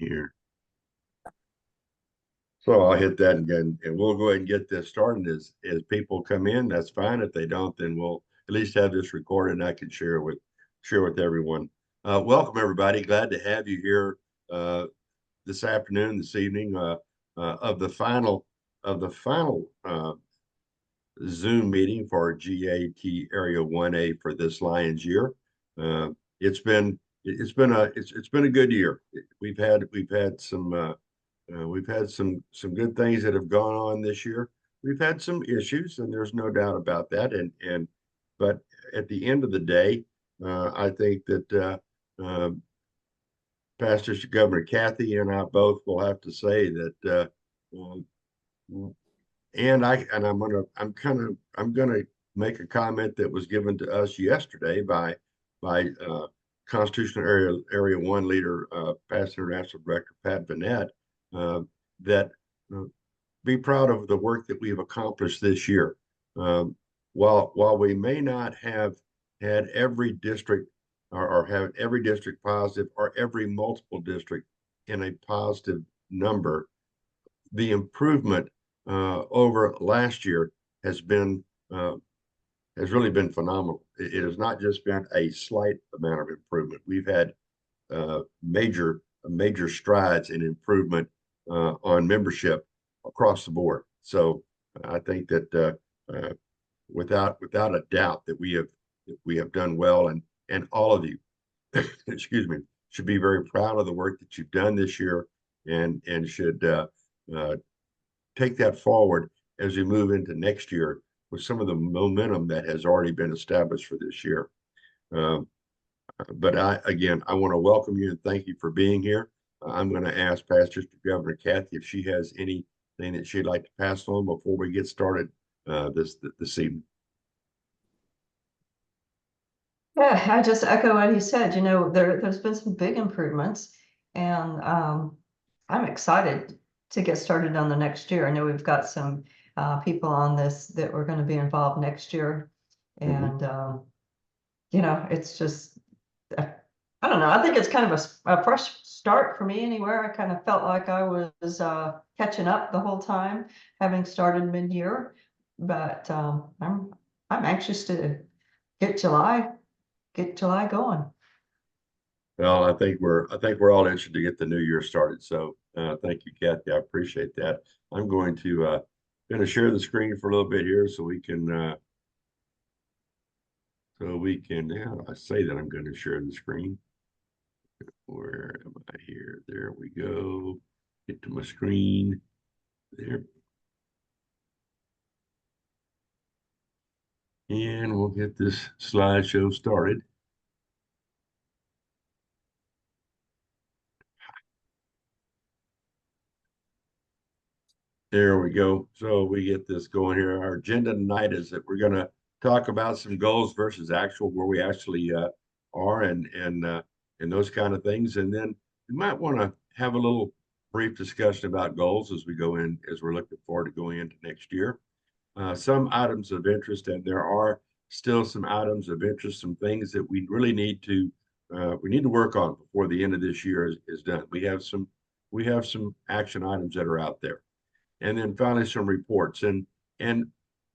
here. So I'll hit that again, and we'll go ahead and get this started. As people come in, that's fine. If they don't, then we'll at least have this recorded, and I can share with everyone. Welcome everybody. Glad to have you here this afternoon, this evening of the final Zoom meeting for GAT Area 1A for this Lions year. It's been a good year. We've had some good things that have gone on this year. We've had some issues, and there's no doubt about that. But at the end of the day, I think that Pastor Governor Kathy and I both will have to say that. I'm gonna make a comment that was given to us yesterday by Constitutional Area 1 leader, past International Director Pat Vanette, that be proud of the work that we've accomplished this year. While we may not have had every district or have every district positive or every multiple district in a positive number, the improvement over last year has really been phenomenal. It has not just been a slight amount of improvement. We've had major strides in improvement on membership across the board. So I think that without a doubt that we have done well, and all of you, excuse me, should be very proud of the work that you've done this year, and should take that forward as we move into next year with some of the momentum that has already been established for this year. But I want to welcome you and thank you for being here. I'm going to ask Pastor Governor Kathy if she has anything that she'd like to pass on before we get started this evening. Yeah, I just echo what he said. You know, there's been some big improvements, and I'm excited to get started on the next year. I know we've got some people on this that we're going to be involved next year, and you know, it's just I don't know. I think it's kind of a fresh start for me anywhere. I kind of felt like I was catching up the whole time, having started mid-year, but I'm anxious to get July going. Well, I think we're all interested to get the new year started. So thank you, Kathy. I appreciate that. I'm going to share the screen for a little bit here so we can yeah, I say that I'm going to share the screen. Where am I here? There we go. Get to my screen. There. And we'll get this slideshow started. There we go. So we get this going here. Our agenda tonight is that we're going to talk about some goals versus actual, where we actually are, and those kind of things. And then we might want to have a little brief discussion about goals as we're looking forward to going into next year. Some items of interest, and there are still some items of interest, some things that we really need to work on before the end of this year is done. We have some action items that are out there. And then finally, some reports. And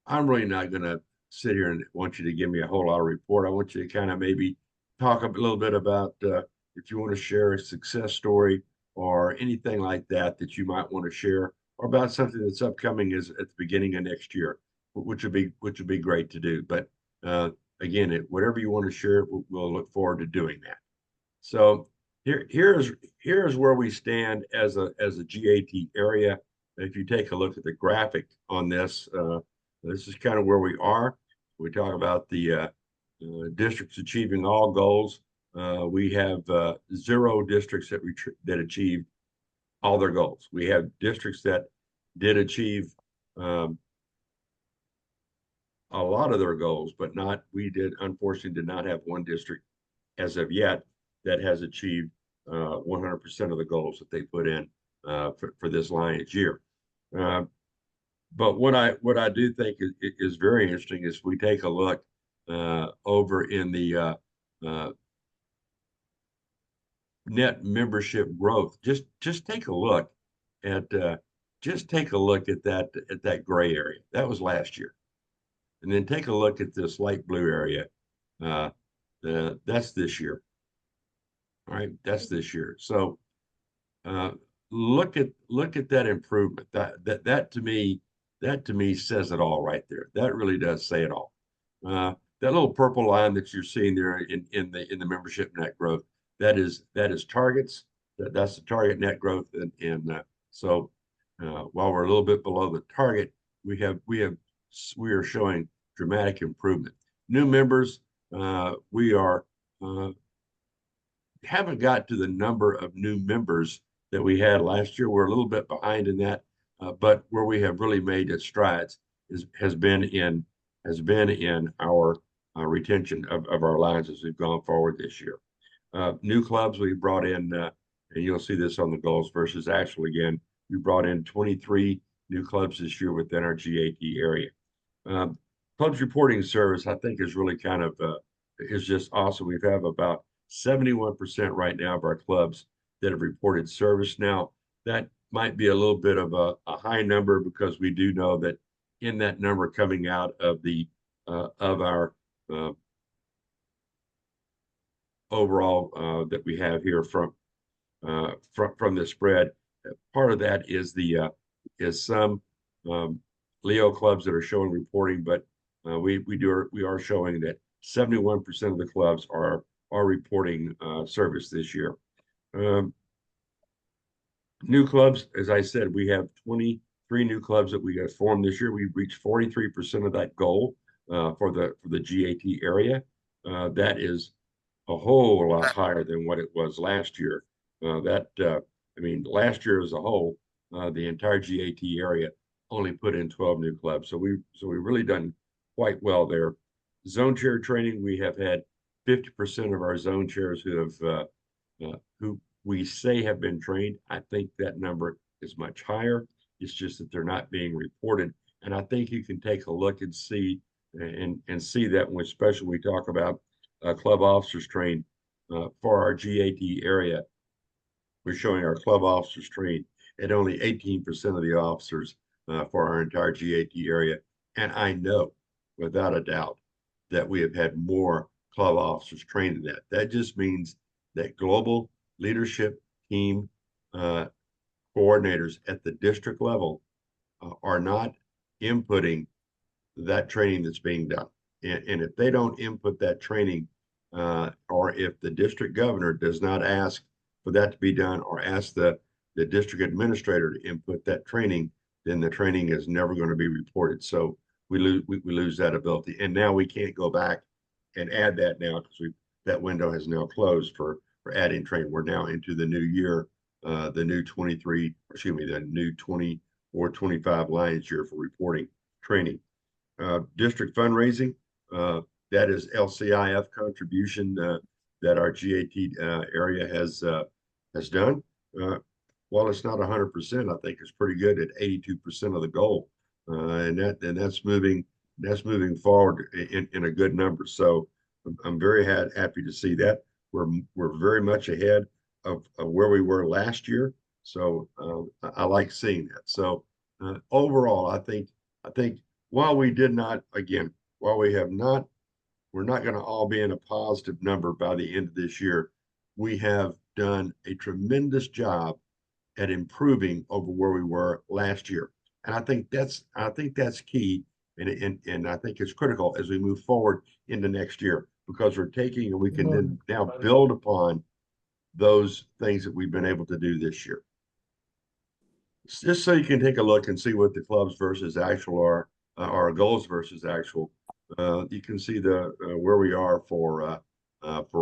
I'm really not going to sit here and want you to give me a whole lot of report. I want you to kind of maybe talk a little bit about if you want to share a success story or anything like that you might want to share, or about something that's upcoming at the beginning of next year, which would be great to do. But again, whatever you want to share, we'll look forward to doing that. So here's where we stand as a GAT area. If you take a look at the graphic on this, this is kind of where we are. We talk about the districts achieving all goals. We have 0 districts that achieved all their goals. We have districts that did achieve a lot of their goals, but unfortunately did not have one district as of yet that has achieved 100% of the goals that they put in for this Lions year. But what I do think is very interesting is we take a look over in the net membership growth. Just take a look at that gray area. That was last year. And then take a look at this light blue area. Uh, that's this year. All right, that's this year. So uh, look at that improvement. That to me says it all right there. That really does say it all. That little purple line that you're seeing there in the membership net growth, that is targets. That's the target net growth, and so while we're a little bit below the target, we are showing dramatic improvement. New members, we are haven't got to the number of new members that we had last year. We're a little bit behind in that, but where we have really made strides has been in our retention of our lines as we've gone forward this year. New clubs we brought in, and you'll see this on the goals versus actual again. We brought in 23 new clubs this year within our GAT area. Um, Clubs reporting service, I think, is really kind of is just awesome. We have about 71% right now of our clubs that have reported service. Now, that might be a little bit of a high number because we do know that in that number coming out of the of our uh, overall that we have here from the spread. Part of that is some Leo clubs that are showing reporting, but we are showing that 71% of the clubs are reporting service this year. Um, New clubs, as I said, we have 23 new clubs that we have formed this year. We've reached 43% of that goal for the GAT area. That is a whole lot higher than what it was last year. I mean, last year as a whole, the entire GAT area only put in 12 new clubs. So we really done quite well there. Zone chair training, we have had 50% of our zone chairs who we say have been trained. I think that number is much higher. It's just that they're not being reported. And I think you can take a look and see that when especially we talk about club officers trained for our GAT area. We're showing our club officers trained at only 18% of the officers for our entire GAT area. And I know without a doubt that we have had more club officers trained in that. That just means that global leadership team coordinators at the district level are not inputting that training that's being done. And if they don't input that training, or if the district governor does not ask for that to be done or ask the district administrator to input that training, then the training is never going to be reported. So we lose that ability. And now we can't go back and add that now because that window has now closed for adding training. We're now into the new year, the new 24-25 Lions year for reporting training. District fundraising, that is LCIF contribution that our GAT area has done. While it's not 100%, I think it's pretty good at 82% of the goal, and that's moving forward in a good number. So I'm very happy to see that we're very much ahead of where we were last year. So I like seeing that. So overall, I think while we did not, again, while we have not, we're not going to all be in a positive number by the end of this year. We have done a tremendous job at improving over where we were last year. And I think that's key. And I think it's critical as we move forward into next year because we're taking and we can then now build upon those things that we've been able to do this year. Just so you can take a look and see what the clubs versus actual are, our goals versus actual. You can see the where we are for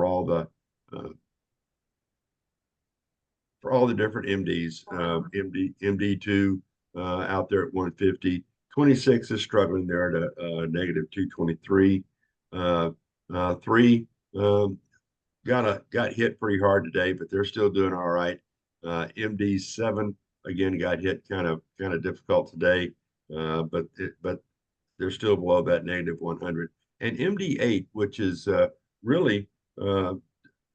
all the different MDs. MD2 out there at 150. 26 is struggling there to negative 223. 3 got hit pretty hard today, but they're still doing all right. MD7 again got hit kind of difficult today, but they're still below that negative 100. And MD8, which is really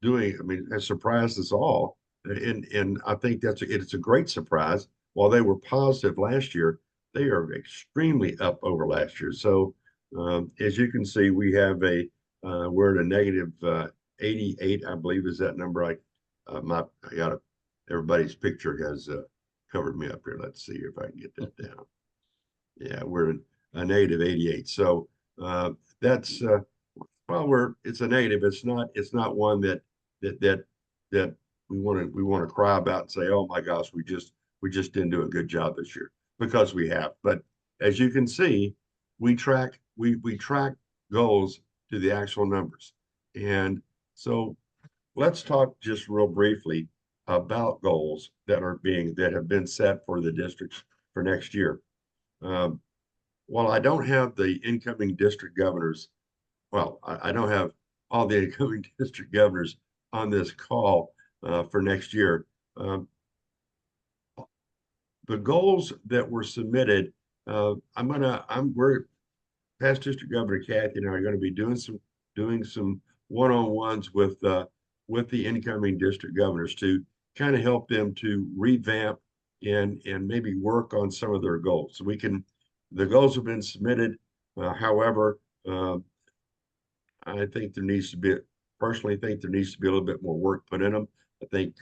doing, I mean, has surprised us all. And I think it's a great surprise. While they were positive last year, they are extremely up over last year. So as you can see, we're at a negative 88, I believe is that number. I got everybody's picture has covered me up here. Let's see if I can get that down. Yeah, we're a negative 88. So that's well, it's a negative. It's not one that that that we want to cry about and say, oh my gosh, we just didn't do a good job this year, because we have. But as you can see, we track goals to the actual numbers. And so let's talk just real briefly about goals that have been set for the districts for next year. Um, while I don't have the incoming district governors, well, I don't have all the incoming district governors on this call for next year. The goals that were submitted, we're past District Governor Kathy and I are going to be doing some one-on-ones with the incoming district governors to kind of help them to revamp and maybe work on some of their goals. So the goals have been submitted. However, I think there needs to be, personally think there needs to be a little bit more work put in them. I think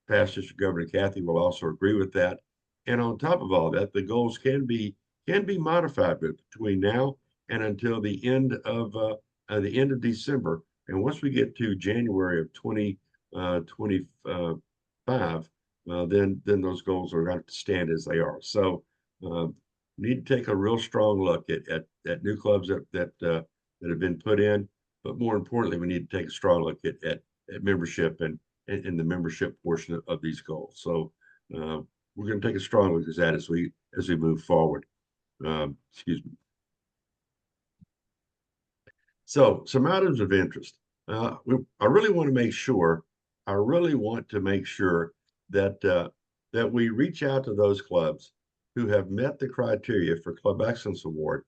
past District Governor Kathy will also agree with that. And on top of all that, the goals can be modified between now and until the end of December. And once we get to January of 2025, then those goals are going to stand as they are. So need to take a real strong look at new clubs that have been put in, but more importantly, we need to take a strong look at membership and the membership portion of these goals. So we're going to take a strong look at that as we move forward. Excuse me. So some items of interest. I really want to make sure. I really want to make sure that we reach out to those clubs who have met the criteria for Club Excellence Award,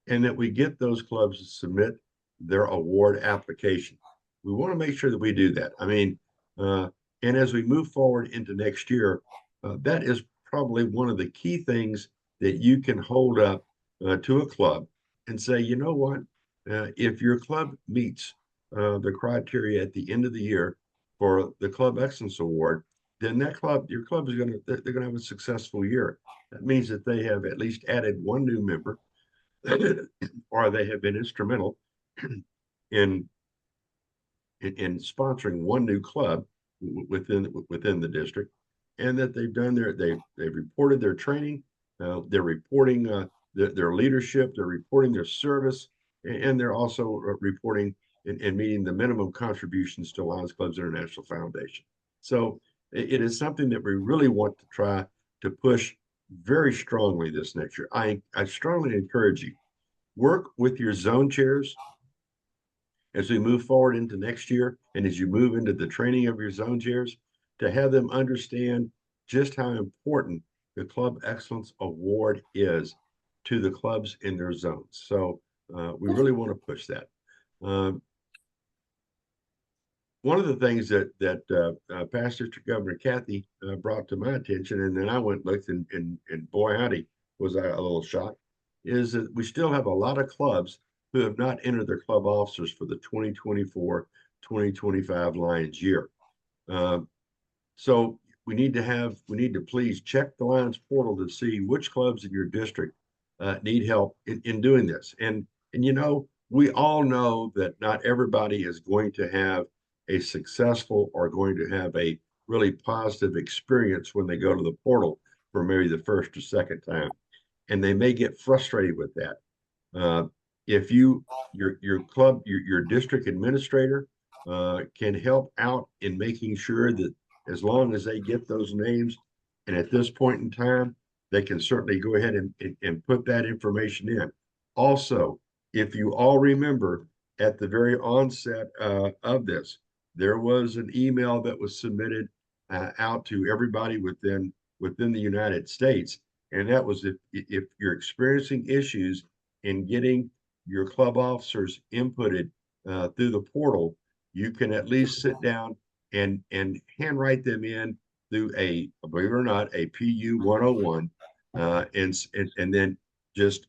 and that we get those clubs to submit their award application. We want to make sure that we do that. I mean, and as we move forward into next year, that is probably one of the key things that you can hold up to a club and say, you know what, if your club meets the criteria at the end of the year for the Club Excellence Award, then your club they're going to have a successful year. That means that they have at least added one new member, or they have been instrumental in in sponsoring one new club within the district, and that they've reported their training, they're reporting their leadership, they're reporting their service, and they're also reporting and meeting the minimum contributions to Lions Clubs International Foundation. So it is something that we really want to try to push very strongly this next year. I strongly encourage you, work with your zone chairs as we move forward into next year, and as you move into the training of your zone chairs, to have them understand just how important the Club Excellence Award is to the clubs in their zones. So we really want to push that. One of the things that past District Governor Kathy brought to my attention, and then I went and looked, and boy howdy, was I a little shocked, is that we still have a lot of clubs who have not entered their club officers for the 2024-2025 Lions year. So we need to please check the Lions portal to see which clubs in your district need help in doing this. And we all know that not everybody is going to have a successful or going to have a really positive experience when they go to the portal for maybe the first or second time, and they may get frustrated with that. If your club, your district administrator can help out in making sure that, as long as they get those names, and at this point in time, they can certainly go ahead and put that information in. Also, if you all remember, at the very onset of this, there was an email that was submitted out to everybody within the United States, and that was, if you're experiencing issues in getting your club officers inputted through the portal, you can at least sit down and handwrite them in through a, believe it or not, a PU 101, and then just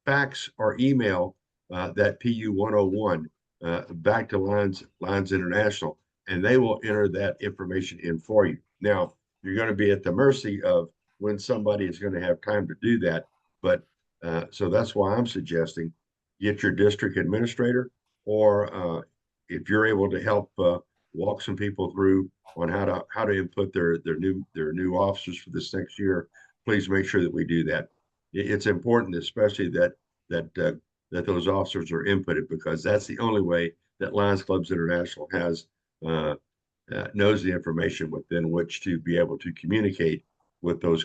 fax or email that PU 101 back to Lines International, and they will enter that information in for you. Now, you're going to be at the mercy of when somebody is going to have time to do that. But so that's why I'm suggesting get your district administrator, or if you're able to help walk some people through on how to input their new officers for this next year, please make sure that we do that. It's important, especially that that those officers are inputted, because that's the only way that Lions Clubs International has knows the information within which to be able to communicate with those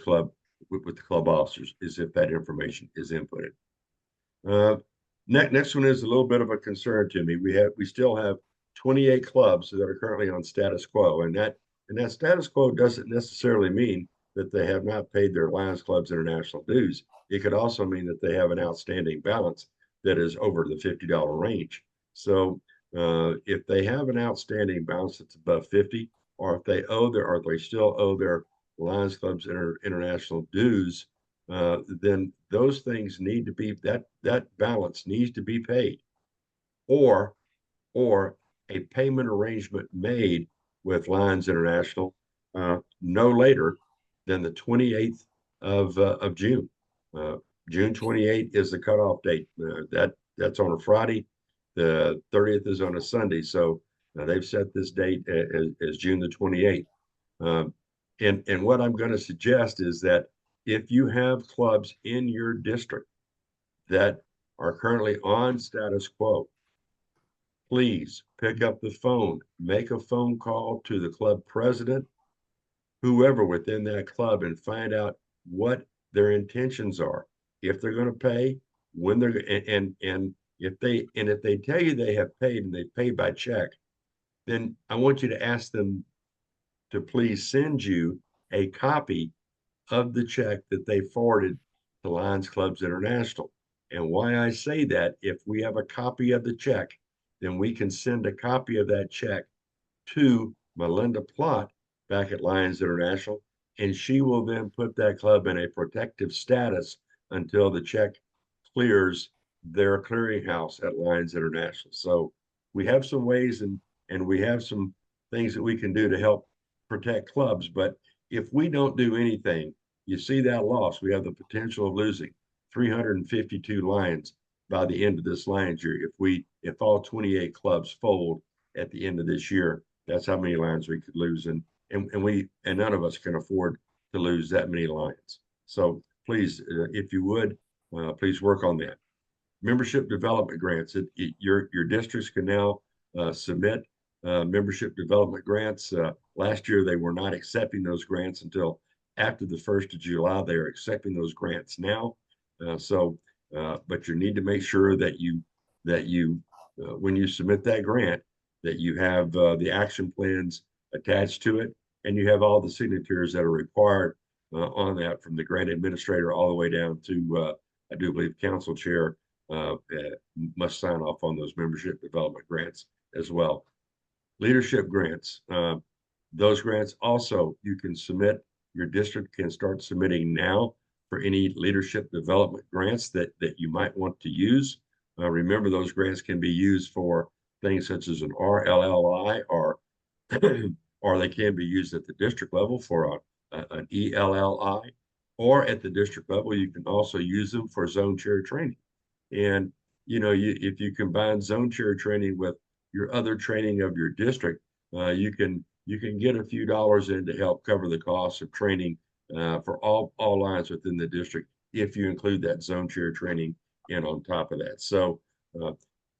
with the club officers, is if that information is inputted. Next one is a little bit of a concern to me. We still have 28 clubs that are currently on status quo, and that status quo doesn't necessarily mean that they have not paid their Lions Clubs International dues. It could also mean that they have an outstanding balance that is over the $50 range. So if they have an outstanding balance that's above 50, or if they still owe their Lions Clubs International dues, then those things need to be that balance needs to be paid, or or a payment arrangement made with Lions International no later than the 28th of June. Uh, June 28th is the cutoff date. That's on a Friday. The 30th is on a Sunday. So they've set this date as June the 28th. Um, and what I'm going to suggest is that if you have clubs in your district that are currently on status quo, please pick up the phone, make a phone call to the club president, whoever within that club, and find out what their intentions are. If they're going to pay, when they're and if they tell you they have paid and they pay by check, then I want you to ask them to please send you a copy of the check that they forwarded to Lions Clubs International. And why I say that, if we have a copy of the check, then we can send a copy of that check to Melinda Plott back at Lions International, and she will then put that club in a protective status until the check clears their clearinghouse at Lions International. So we have some ways, and we have some things that we can do to help protect clubs. But if we don't do anything, you see that loss, we have the potential of losing 352 Lions by the end of this Lions year. If all 28 clubs fold at the end of this year, that's how many Lions we could lose, and none of us can afford to lose that many Lions. So please, if you would, please work on that. Membership development grants. Your districts can now submit membership development grants. Last year, they were not accepting those grants until after the 1st of July. They are accepting those grants now. But you need to make sure that you when you submit that grant, that you have the action plans attached to it, and you have all the signatures that are required on that, from the grant administrator all the way down to I do believe council chair must sign off on those membership development grants as well. Leadership grants. Those grants also you can submit. Your district can start submitting now for any leadership development grants that you might want to use. Remember, those grants can be used for things such as an RLLI, or or they can be used at the district level for an ELLI, or at the district level, you can also use them for zone chair training. And if you combine zone chair training with your other training of your district, you can get a few dollars in to help cover the cost of training for all lines within the district, if you include that zone chair training in on top of that. So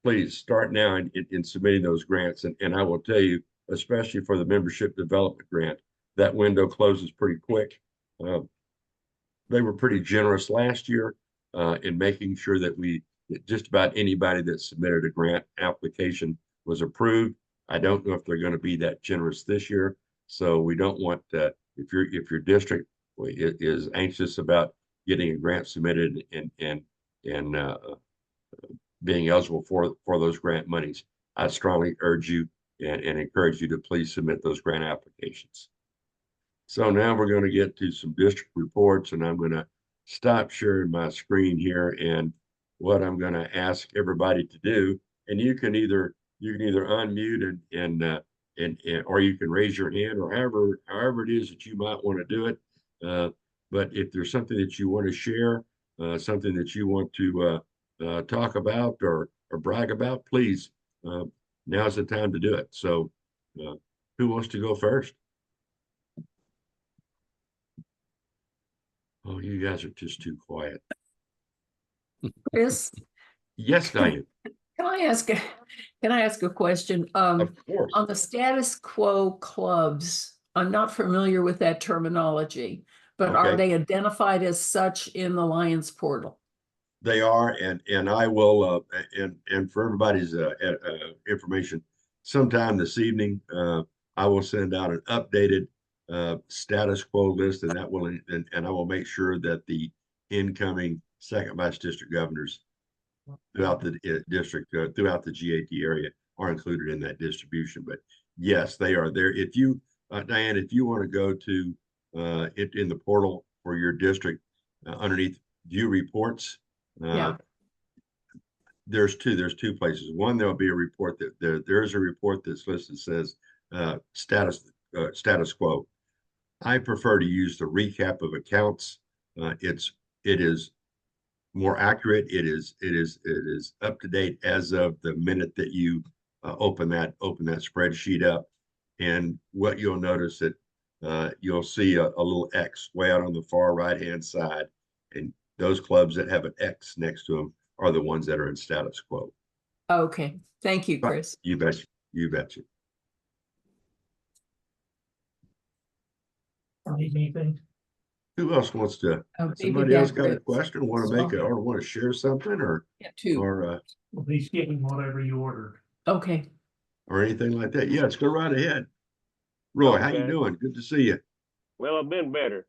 please start now in submitting those grants. And I will tell you, especially for the membership development grant, that window closes pretty quick. They were pretty generous last year in making sure that just about anybody that submitted a grant application was approved. I don't know if they're going to be that generous this year. So we don't want if your district is anxious about getting a grant submitted and being eligible for those grant monies. I strongly urge you and encourage you to please submit those grant applications. So now we're going to get to some district reports, and I'm going to stop sharing my screen here. And what I'm going to ask everybody to do, and you can either unmute and or you can raise your hand, or however it is that you might want to do it. But if there's something that you want to share, something that you want to talk about or brag about, please, now's the time to do it. So, who wants to go first? Oh, you guys are just too quiet. Chris, Yes, Diane. Can I ask a question? Of course. On the status quo clubs, I'm not familiar with that terminology, but are Okay. they identified as such in the Lions portal? They are, and I will and for everybody's information, sometime this evening, I will send out an updated status quo list, and that will and I will make sure that the incoming second vice district governors throughout the district, throughout the GAT area, are included in that distribution. But yes, they are there. If you, Diane, if you want to go to it in the portal for your district, underneath view reports, Yeah. there's two places. One, there'll be a report that there is a report that's listed says status quo. I prefer to use the recap of accounts. It is more accurate. It is up to date as of the minute that you open that spreadsheet up. And what you'll notice that you'll see a little X way out on the far right hand side, and those clubs that have an X next to them are the ones that are in status quo. Okay. Thank you, Chris. You betcha. You betcha. Anything? Who else wants to? Somebody else got a question, want to make it, or want to share something, or Yeah, two. or Well, he's getting whatever you ordered. Okay. or anything like that. Yeah, let's go right ahead. Roy, how you Okay. doing? Good to see you. Well, I've been better.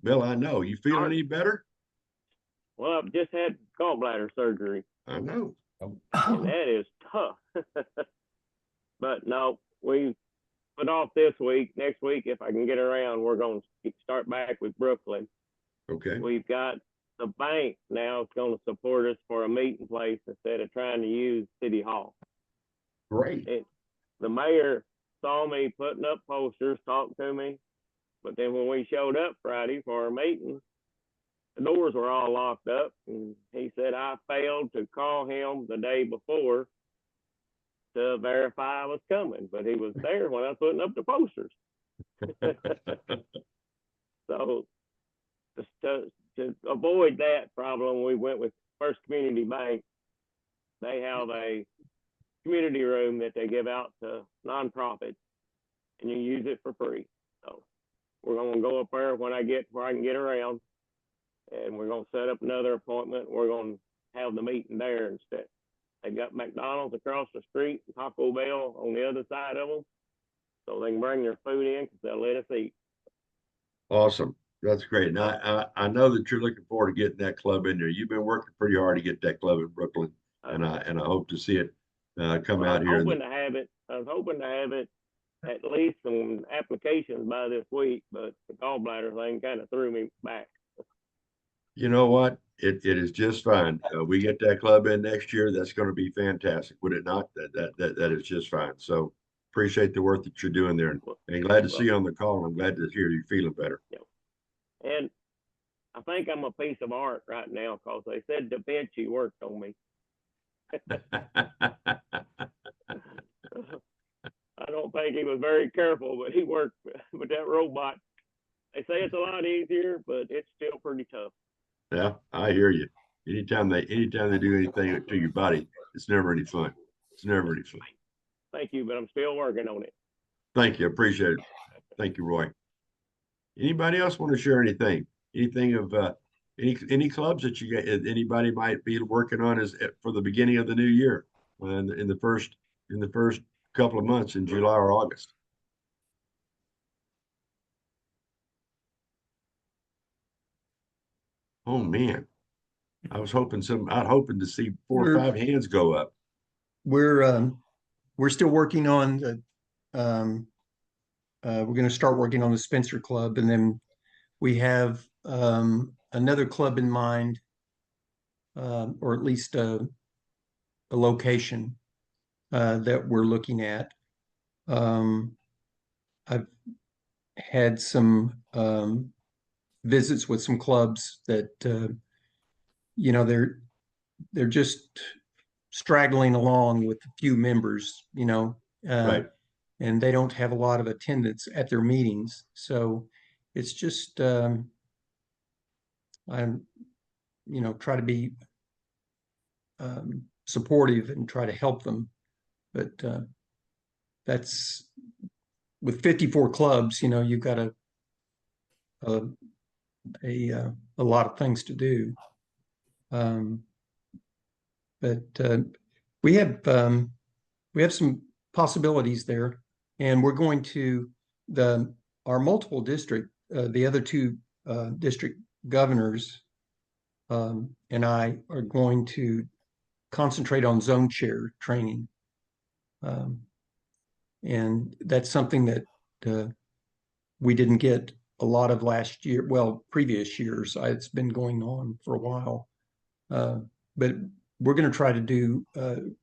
Bill, I know. You feeling any better? Well, I've just had gallbladder surgery, I know. and that is tough. But no, we put off this week. Next week, if I can get around, we're going to start back with Brooklyn. Okay. We've got the bank now going to support us for a meeting place instead of trying to use City Hall. Great. The mayor saw me putting up posters, talked to me, but then when we showed up Friday for our meeting, the doors were all locked up, and he said I failed to call him the day before to verify I was coming, but he was there when I was putting up the posters. So to avoid that problem, we went with First Community Bank. They have a community room that they give out to nonprofits, and you use it for free. So we're going to go up there when I get where I can get around, and we're going to set up another appointment. We're going to have the meeting there instead. They've got McDonald's across the street, Taco Bell on the other side of them, so they can bring their food in because they'll let us eat. Awesome. That's great. And I know that you're looking forward to getting that club in there. You've been working pretty hard to get that club in Brooklyn, and I hope to see it come out here. I was hoping to have it at least some applications by this week, but the gallbladder thing kind of threw me back. You know what? It is just fine. We get that club in next year. That's going to be fantastic, would it not? That is just fine. So appreciate the work that you're doing there, and glad to see you on the call. And I'm glad to hear you're feeling better. And I think I'm a piece of art right now because they said Da Vinci worked on me. I don't think he was very careful, but he worked with that robot. They say it's a lot easier, but it's still pretty tough. Yeah, I hear you. Anytime they do anything to your body, it's never any fun. It's never any fun. Thank you, but I'm still working on it. Thank you. Appreciate it. Thank you, Roy. Anybody else want to share anything? Anything of any clubs that you get anybody might be working on as for the beginning of the new year in the first couple of months in July or August? Oh man. was hoping I'm hoping to see 4 or We're- 5 hands go up. We're still working on the we're going to start working on the Spencer Club, and then we have another club in mind, or at least a location that we're looking at. I've had some visits with some clubs that they're just straggling along with a few members, Right. and they don't have a lot of attendance at their meetings. So it's just I'm try to be supportive and try to help them, but that's with 54 clubs, you've got a lot of things to do. But we have some possibilities there, and we're going to our multiple district, the other two district governors and I are going to concentrate on zone chair training. And that's something that we didn't get a lot of last year. Well, previous years, it's been going on for a while. But we're going to try to do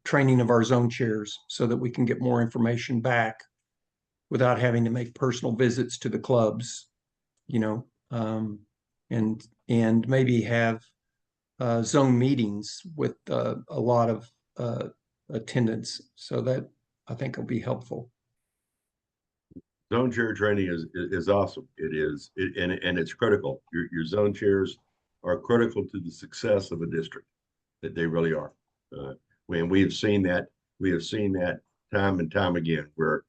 training of our zone chairs so that we can get more information back without having to make personal visits to the clubs, and maybe have zone meetings with a lot of attendance. So that I think will be helpful. Zone chair training is awesome. It is, and it's critical. Your zone chairs are critical to the success of a district. That they really are. When we have seen that time and time again, where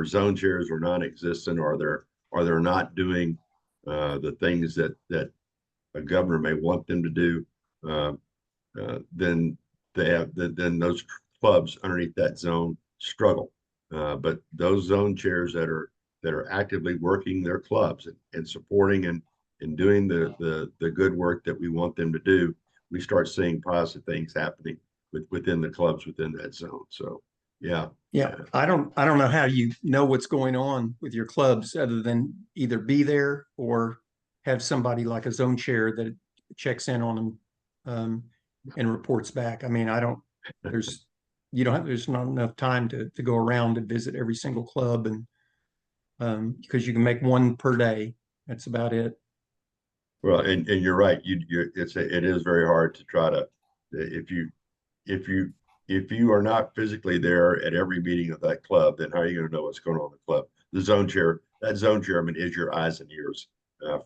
zone chairs are non-existent, or they're not doing the things that a governor may want them to do, then then those clubs underneath that zone struggle. But those zone chairs that are actively working their clubs and supporting and doing the good work that we want them to do, we start seeing positive things happening within the clubs within that zone. So yeah. I don't know how you know what's going on with your clubs other than either be there or have somebody like a zone chair that checks in on them and reports back. I mean, there's not enough time to go around and visit every single club, and because you can make one per day. That's about it. Well, and you're right. It is very hard to try to, if you are not physically there at every meeting of that club, then how are you going to know what's going on in the club? That zone chairman is your eyes and ears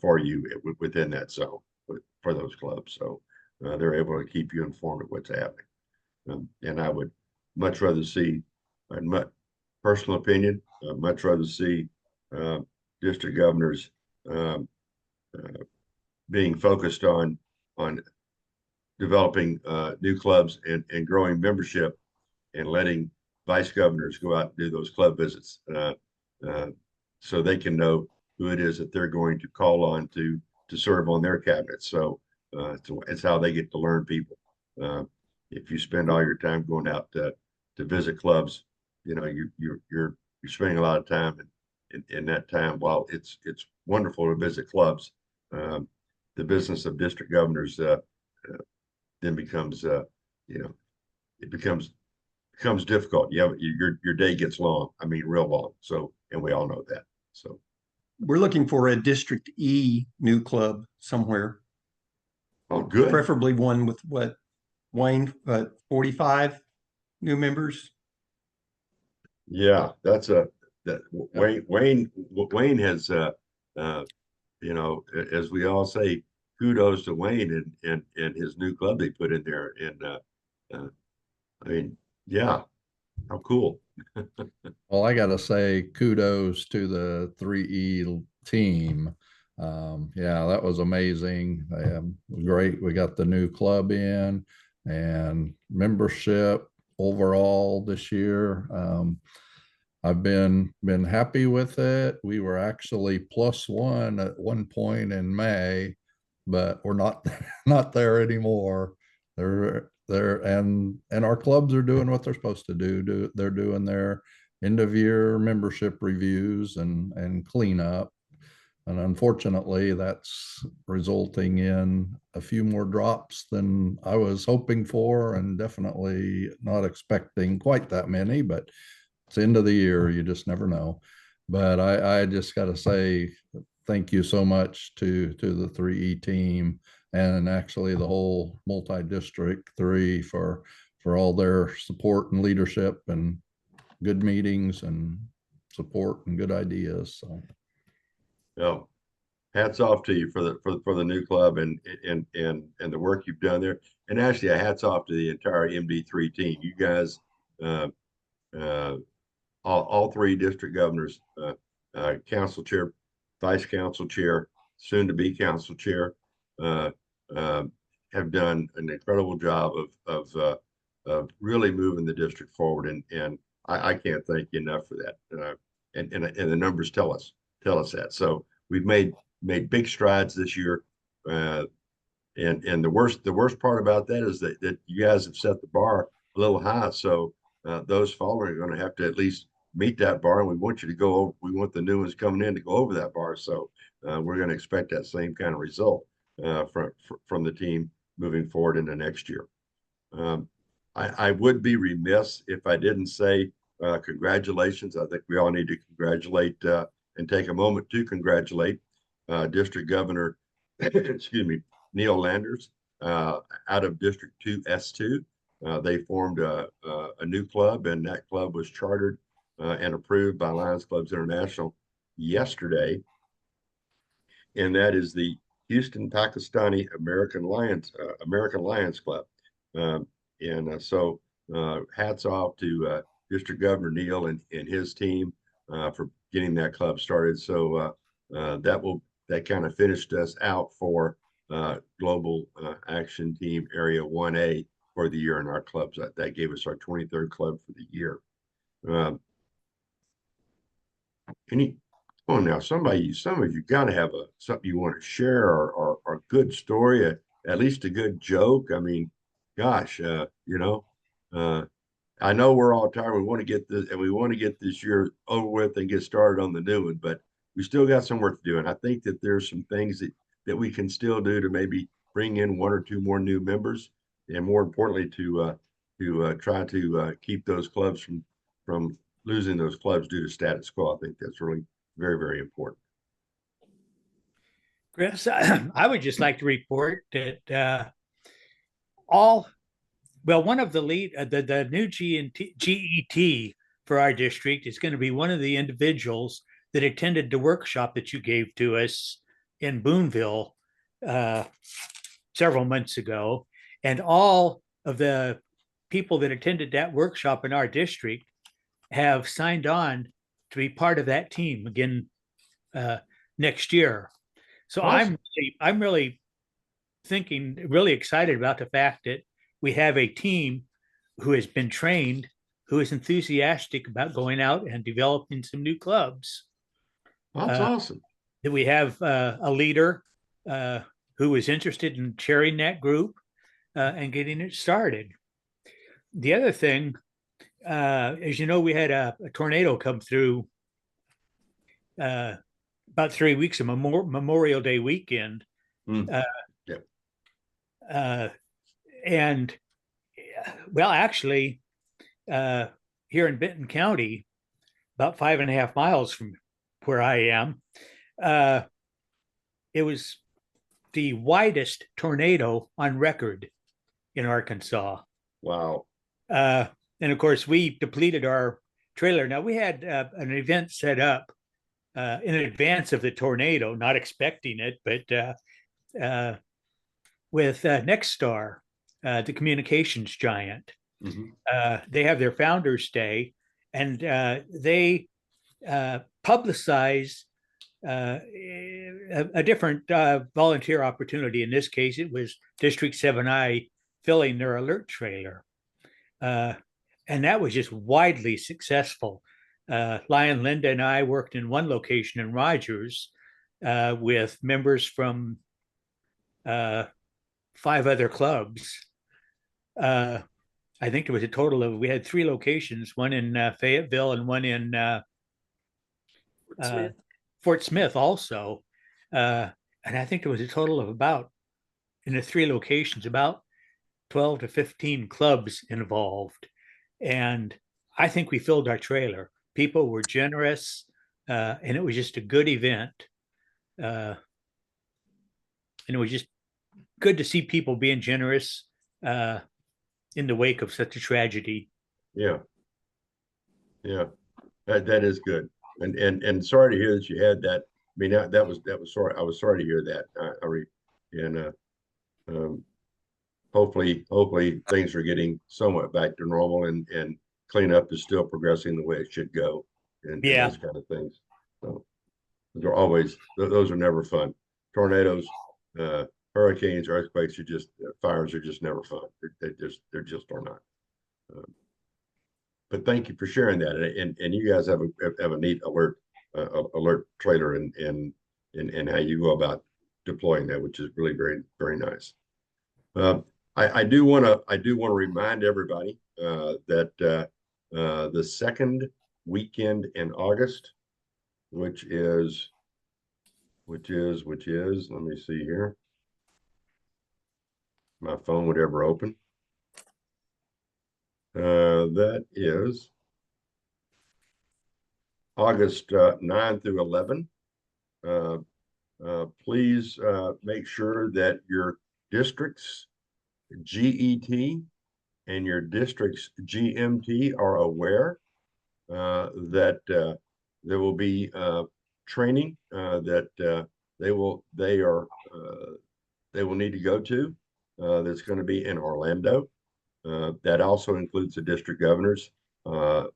for you within that zone for those clubs. So they're able to keep you informed of what's happening. And I would much rather see, in my personal opinion, much rather see district governors being focused on developing new clubs and growing membership, and letting vice governors go out and do those club visits so they can know who it is that they're going to call on to serve on their cabinets. So it's how they get to learn people. If you spend all your time going out to visit clubs, you're spending a lot of time in that time. While it's wonderful to visit clubs, the business of district governors then becomes it becomes difficult. Your day gets long. I mean, real long. So, and we all know that. So we're looking for a District E new club somewhere. Oh, good. Preferably one with Wayne, 45 new members. Yeah, Wayne has as we all say, kudos to Wayne and his new club they put in there. And I mean, yeah, how cool. Well, I got to say kudos to the 3E team. Yeah, that was amazing. Great. We got the new club in and membership overall this year. I've been happy with it. We were actually +1 at one point in May, but we're not not there anymore. And our clubs are doing what they're supposed to do. They're doing their end of year membership reviews and cleanup. And unfortunately, that's resulting in a few more drops than I was hoping for, and definitely not expecting quite that many, but it's the end of the year. You just never know. But I just got to say, thank you so much to the 3E team, and actually the whole multi-district 3 for all their support and leadership and good meetings and support and good ideas. So Well, hats off to you for the new club and the work you've done there. And actually, a hats off to the entire MD3 team. You guys, uh, all three district governors, council chair, vice council chair, soon to be council chair, uh, uh, have done an incredible job of really moving the district forward. And I can't thank you enough for that. And the numbers tell us that. So we've made big strides this year. And the worst part about that is that you guys have set the bar a little high. So those following are going to have to at least meet that bar, and we want you to go over. We want the new ones coming in to go over that bar. So we're going to expect that same kind of result from the team moving forward into next year. I would be remiss if I didn't say congratulations. I think we all need to congratulate and take a moment to congratulate District Governor, excuse me, Neil Landers out of District 2 S2. They formed a new club, and that club was chartered and approved by Lions Clubs International yesterday. And that is the Houston Pakistani American Lions Club. So hats off to District Governor Neil and his team for getting that club started. So that kind of finished us out for Global Action Team Area 1A for the year in our clubs. That gave us our 23rd club for the year. Now, some of you got to have something you want to share or a good story, at least a good joke. I mean, gosh, I know we're all tired. We want to get this, and we want to get this year over with and get started on the new one, but we still got some work to do. And I think that there's some things that we can still do to maybe bring in one or two more new members, and more importantly, to try to keep those clubs from losing those clubs due to status quo. I think that's really very, very important. Chris, I would just like to report that one of the the new GET for our district is going to be one of the individuals that attended the workshop that you gave to us in Boonville several months ago. And all of the people that attended that workshop in our district have signed on to be part of that team again next year. So awesome. I'm really really excited about the fact that we have a team who has been trained, who is enthusiastic about going out and developing some new clubs. That's awesome. That we have a leader who is interested in chairing that group and getting it started. The other thing, as you know, we had a tornado come through about 3 weeks of Memorial Day weekend. And well, actually, here in Benton County, about 5.5 miles from where I am, it was the widest tornado on record in Arkansas. Wow. And of course, we depleted our trailer. Now, we had an event set up in advance of the tornado, not expecting it, but with Nexstar, the communications giant. Mm-hmm. They have their Founders Day, and they publicize a different volunteer opportunity. In this case, it was District 7I filling their alert trailer. And that was just widely successful. Lion Linda and I worked in one location in Rogers with members from 5 other clubs. I think there was a total of, we had 3 locations, one in Fayetteville and one in Smith. Fort Smith also. And I think there was a total of about, in the 3 locations, about 12 to 15 clubs involved. And I think we filled our trailer. People were generous, and it was just a good event. And it was just good to see people being generous in the wake of such a tragedy. Yeah. Yeah, that is good. And sorry to hear that you had that. I mean, that was sorry. I was sorry to hear that. And hopefully things are getting somewhat back to normal, and cleanup is still progressing the way it should go, and those kind of things. So those are never fun. Tornadoes, hurricanes, earthquakes fires are just never fun. They just are not. But thank you for sharing that, and you guys have a neat alert trailer and how you go about deploying that, which is really very, very nice. I do want to remind everybody that the second weekend in August, which is let me see here. My phone would ever open. That is August 9 through 11. Please make sure that your district's GET and your district's GMT are aware that there will be training that they will need to go to. That's going to be in Orlando. That also includes the district governors.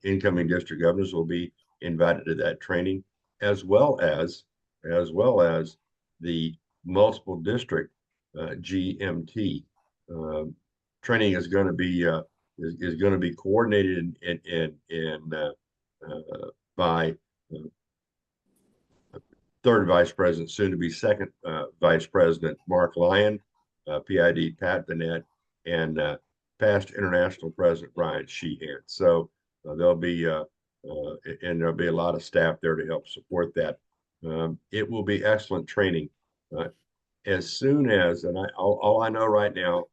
Incoming district governors will be invited to that training, as well as the multiple district GMT training is going to be coordinated by third vice president, soon to be second vice president Mark Lyon, PID Pat Bennett, and past international president Brian Sheehan. So there'll be a lot of staff there to help support that. It will be excellent training. As soon as, and all I know right now,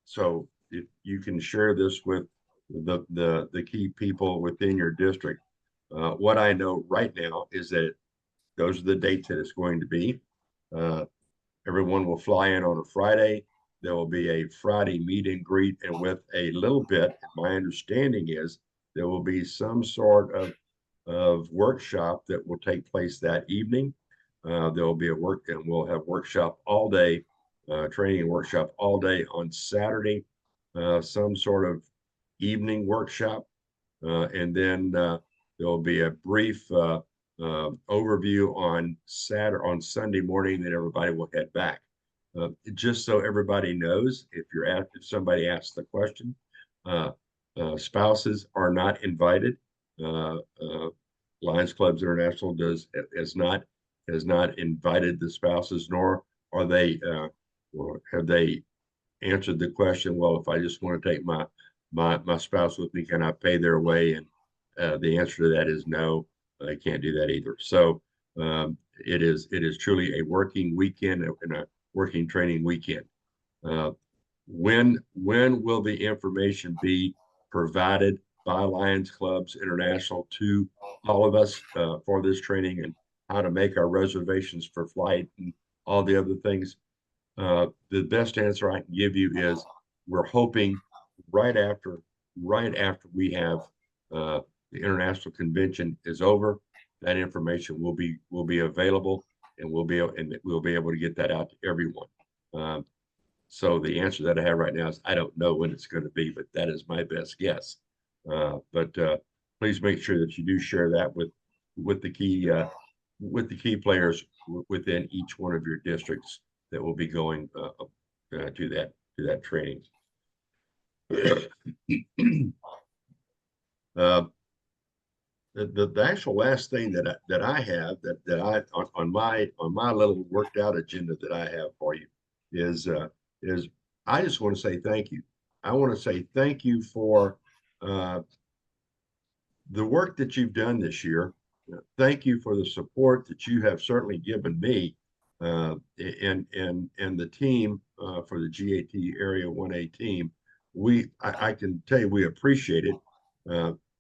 so if you can share this with the key people within your district, what I know right now is that those are the dates that it's going to be. Everyone will fly in on a Friday. There will be a Friday meet and greet, and with a little bit, my understanding is there will be some sort of workshop that will take place that evening. There will be and we'll have workshop all day, training and workshop all day on Saturday, some sort of evening workshop, and then there will be a brief overview on Sunday morning. That everybody will head back. Just so everybody knows, if somebody asks the question, spouses are not invited. Lions Clubs International has not invited the spouses, nor are they have they answered the question, well, if I just want to take my spouse with me, can I pay their way? And the answer to that is no, I can't do that either. So it is truly a working weekend and a working training weekend. When will the information be provided by Lions Clubs International to all of us for this training, and how to make our reservations for flight and all the other things? The best answer I can give you is we're hoping right after we have the international convention is over, that information will be available, and we'll be able to get that out to everyone. So the answer that I have right now is I don't know when it's going to be, but that is my best guess. But please make sure that you do share that with the key players within each one of your districts that will be going to that training. The actual last thing that I have that I on my little worked out agenda that I have for you is I just want to say thank you. I want to say thank you for the work that you've done this year. Thank you for the support that you have certainly given me and the team for the GAT Area 1A team. I can tell you we appreciate it.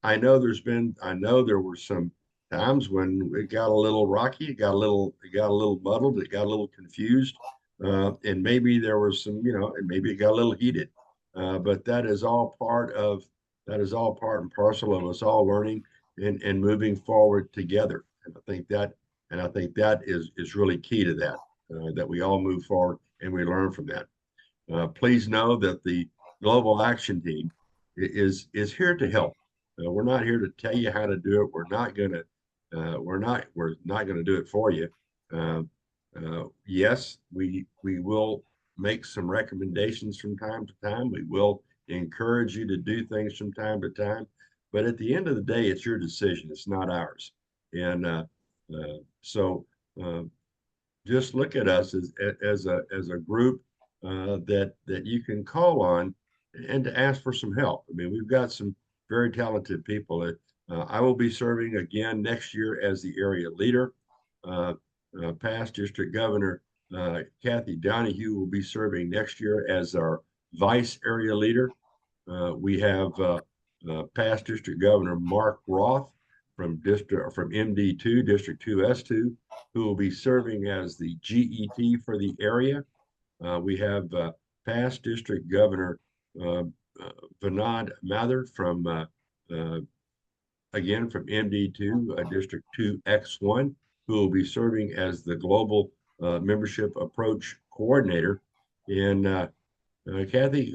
I know there were some times when it got a little rocky, it got a little muddled, it got a little confused, and maybe there was some, and maybe it got a little heated. But that is all part and parcel of us all learning and moving forward together. And I think that is really key to that, that we all move forward and we learn from that. Please know that the Global Action Team is here to help. We're not here to tell you how to do it. We're not gonna do it for you. Yes, we will make some recommendations from time to time. We will encourage you to do things from time to time, but at the end of the day, it's your decision. It's not ours. And so just look at us as a group that you can call on and to ask for some help. I mean, we've got some very talented people. I will be serving again next year as the area leader. Past District Governor Kathy Donahue will be serving next year as our vice area leader. We have past District Governor Mark Roth from MD2, District 2S2, who will be serving as the GET for the area. We have past District Governor Vinod Mather from again from MD2, District 2X1, who will be serving as the Global Membership Approach Coordinator. And Kathy,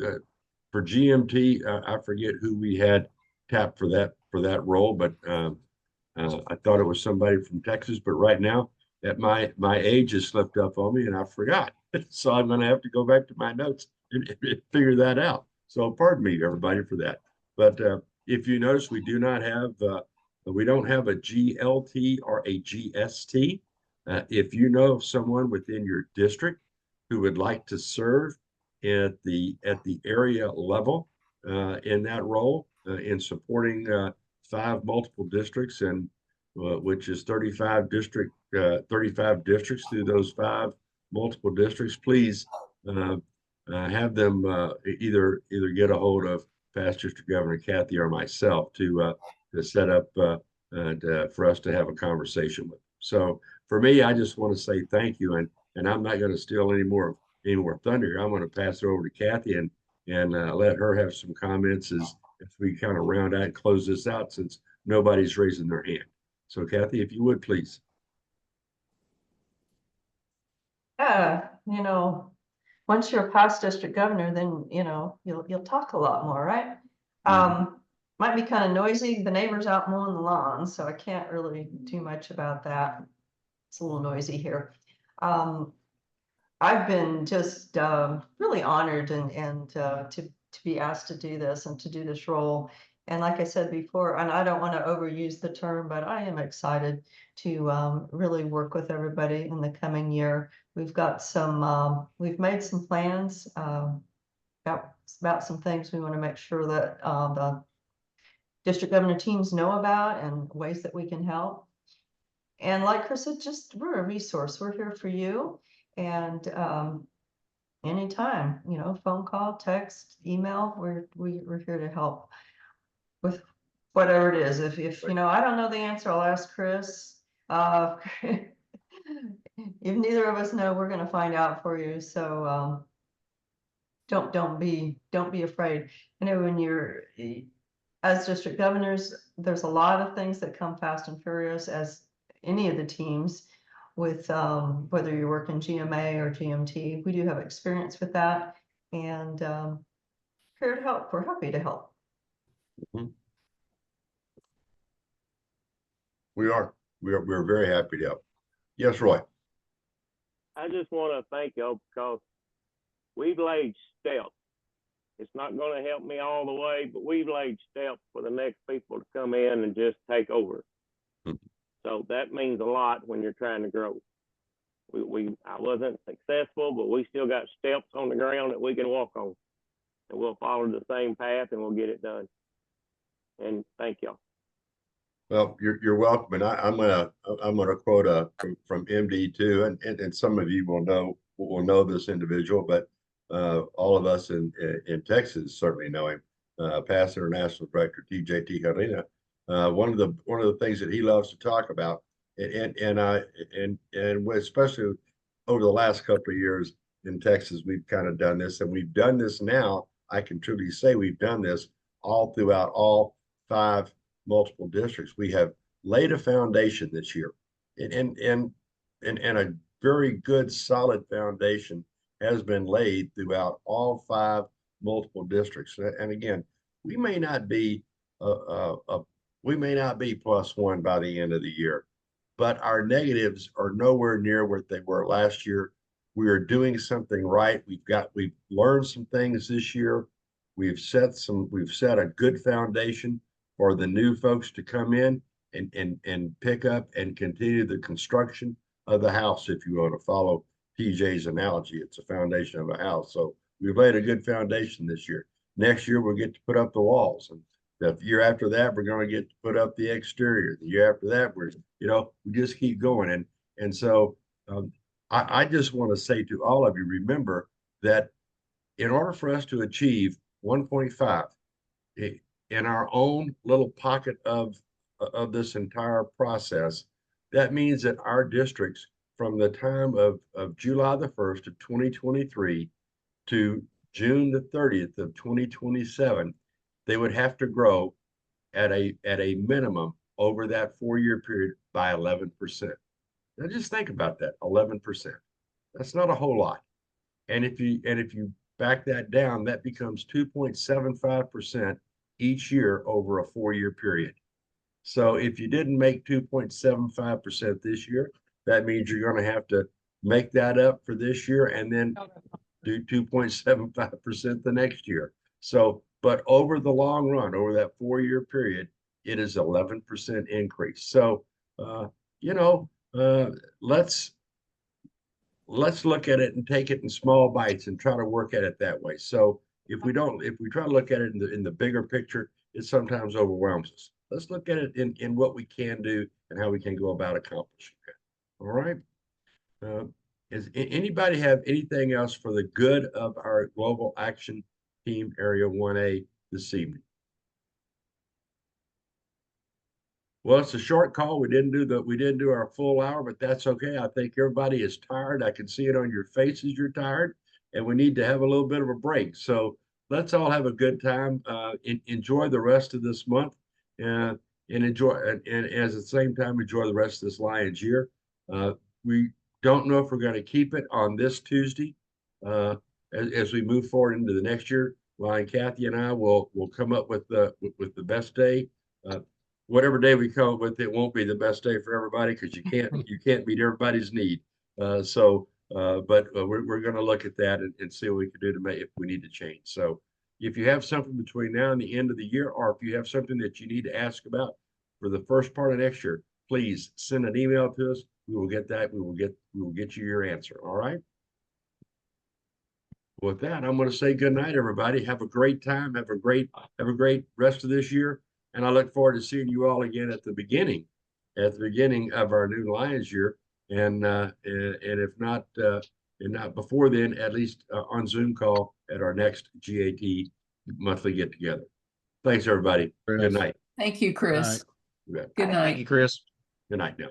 for GMT, I forget who we had tapped for that role, but I thought it was somebody from Texas. But right now, at my age has slipped up on me, and I forgot. So I'm going to have to go back to my notes and figure that out. So pardon me, everybody, for that. But if you notice, we don't have a GLT or a GST. If you know of someone within your district who would like to serve at the area level in that role in supporting 5 multiple districts, and which is 35 districts through those 5 multiple districts, please have them either get a hold of past District Governor Kathy or myself to set up for us to have a conversation with. So for me, I just want to say thank you, and I'm not going to steal any more thunder here. I'm going to pass it over to Kathy and let her have some comments as we kind of round out and close this out, since nobody's raising their hand. So Kathy, if you would, please. Yeah, once you're a past district governor, then you'll talk a lot more, right? Might be kind of noisy. The neighbors out mowing the lawn, so I can't really do much about that. It's a little noisy here. I've been just really honored and to be asked to do this and to do this role. And like I said before, and I don't want to overuse the term, but I am excited to really work with everybody in the coming year. We've got we've made some plans about some things we want to make sure that the district governor teams know about and ways that we can help. And like Chris said, we're a resource. We're here for you. And anytime, phone call, text, email, we're here to help with whatever it is. If I don't know the answer, I'll ask Chris. If neither of us know, we're going to find out for you. So don't be afraid. When you're as district governors, there's a lot of things that come fast and furious, as any of the teams, with whether you're working GMA or GMT. We do have experience with that, and here to help. We're happy to help. We're very happy to help. Yes, Roy. I just want to thank y'all because we've laid steps. It's not going to help me all the way, but we've laid steps for the next people to come in and just take over. So that means a lot when you're trying to grow. I wasn't successful, but we still got steps on the ground that we can walk on. And we'll follow the same path and we'll get it done. And thank y'all. Well, you're welcome, and I'm gonna quote from MD too, and some of you will know this individual, but all of us in Texas certainly know him. Past international director TJ Tijerina. One of the things that he loves to talk about, and especially over the last couple of years in Texas, we've kind of done this, and we've done this now. I can truly say we've done this all throughout all 5 multiple districts. We have laid a foundation this year, and a very good solid foundation has been laid throughout all 5 multiple districts. And again, we may not be +1 by the end of the year, but our negatives are nowhere near what they were last year. We are doing something right. We've learned some things this year. We've set a good foundation for the new folks to come in and pick up and continue the construction of the house. If you want to follow TJ's analogy, it's a foundation of a house. So we've laid a good foundation this year. Next year, we'll get to put up the walls. And the year after that, we're going to get to put up the exterior. The year after that, we just keep going. And so I just want to say to all of you, remember that in order for us to achieve 1.5 in our own little pocket of this entire process, that means that our districts from the time of July the 1st of 2023 to June the 30th of 2027, they would have to grow at a minimum over that 4-year period by 11%. Now just think about that, 11%. That's not a whole lot. And if you back that down, that becomes 2.75% each year over a 4-year period. So if you didn't make 2.75% this year, that means you're going to have to make that up for this year and then do 2.75% the next year. So, but over the long run, over that 4-year period, it is 11% increase. So, let's look at it and take it in small bites and try to work at it that way. So if we try to look at it in the bigger picture, it sometimes overwhelms us. Let's look at it in what we can do and how we can go about accomplishing that. All right. Does anybody have anything else for the good of our Global Action Team Area 1A this evening? Well, it's a short call. We didn't do our full hour, but that's okay. I think everybody is tired. I can see it on your faces. You're tired, and we need to have a little bit of a break. So let's all have a good time. Enjoy the rest of this month, and enjoy, and at the same time enjoy the rest of this Lions year. We don't know if we're going to keep it on this Tuesday as we move forward into the next year. Lion Kathy and I will come up with the best day. Whatever day we come up with, it won't be the best day for everybody because you can't meet everybody's need. But we're going to look at that and see what we can do to make if we need to change. So if you have something between now and the end of the year, or if you have something that you need to ask about for the first part of next year, please send an email to us. We will get that. We will get you your answer. All right. With that, I'm going to say good night, everybody. Have a great time. Have a great rest of this year. And I look forward to seeing you all again at the beginning of our new Lions year. And if not before then, at least on Zoom call at our next GAT monthly get together. Thanks, everybody. Chris. Good night. Thank you, Chris. Right. Good night. Thank you, Chris. Good night now.